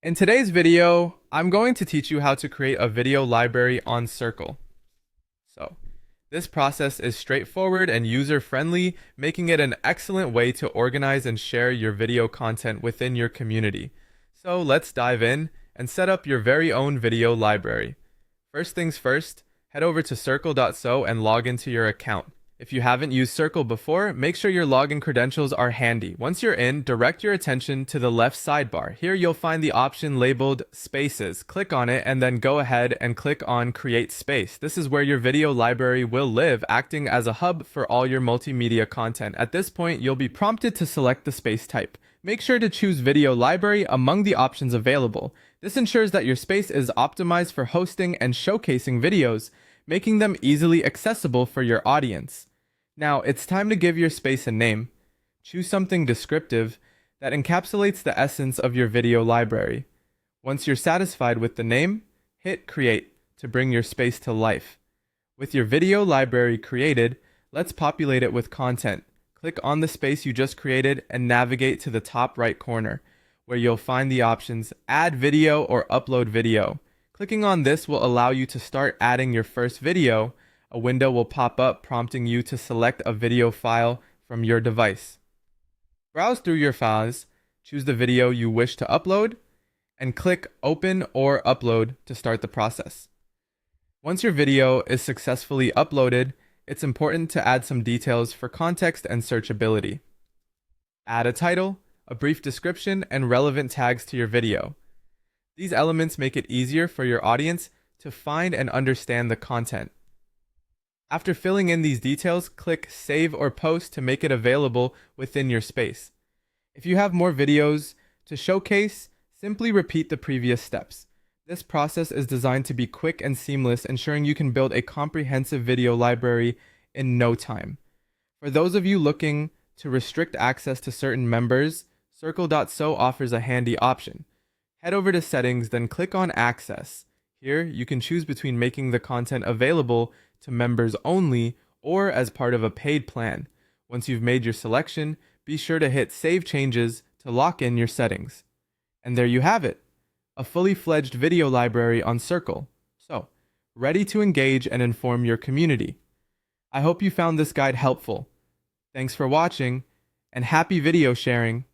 In today's video, I'm going to teach you how to create a video library on Circle. So, this process is straightforward and user-friendly, making it an excellent way to organize and share your video content within your community. So let's dive in and set up your very own video library. First things first, head over to Circle.so and log into your account. If you haven't used Circle before, make sure your login credentials are handy. Once you're in, direct your attention to the left sidebar. Here you'll find the option labeled Spaces. Click on it and then go ahead and click on Create Space. This is where your video library will live, acting as a hub for all your multimedia content. At this point, you'll be prompted to select the space type. Make sure to choose Video Library among the options available. This ensures that your space is optimized for hosting and showcasing videos, making them easily accessible for your audience. Now, it's time to give your space a name. Choose something descriptive that encapsulates the essence of your video library. Once you're satisfied with the name, hit Create to bring your space to life. With your video library created, let's populate it with content. Click on the space you just created and navigate to the top right corner, where you'll find the options Add Video or Upload Video. Clicking on this will allow you to start adding your first video. A window will pop up prompting you to select a video file from your device. Browse through your files, choose the video you wish to upload, and click Open or Upload to start the process. Once your video is successfully uploaded, it's important to add some details for context and searchability. Add a title, a brief description, and relevant tags to your video. These elements make it easier for your audience to find and understand the content. After filling in these details, click Save or Post to make it available within your space. If you have more videos to showcase, simply repeat the previous steps. This process is designed to be quick and seamless, ensuring you can build a comprehensive video library in no time. For those of you looking to restrict access to certain members, Circle.so offers a handy option. Head over to Settings, then click on Access. Here, you can choose between making the content available to members only or as part of a paid plan. Once you've made your selection, be sure to hit Save Changes to lock in your settings. And there you have it, a fully fledged video library on Circle. So, ready to engage and inform your community. I hope you found this guide helpful. Thanks for watching, and happy video sharing.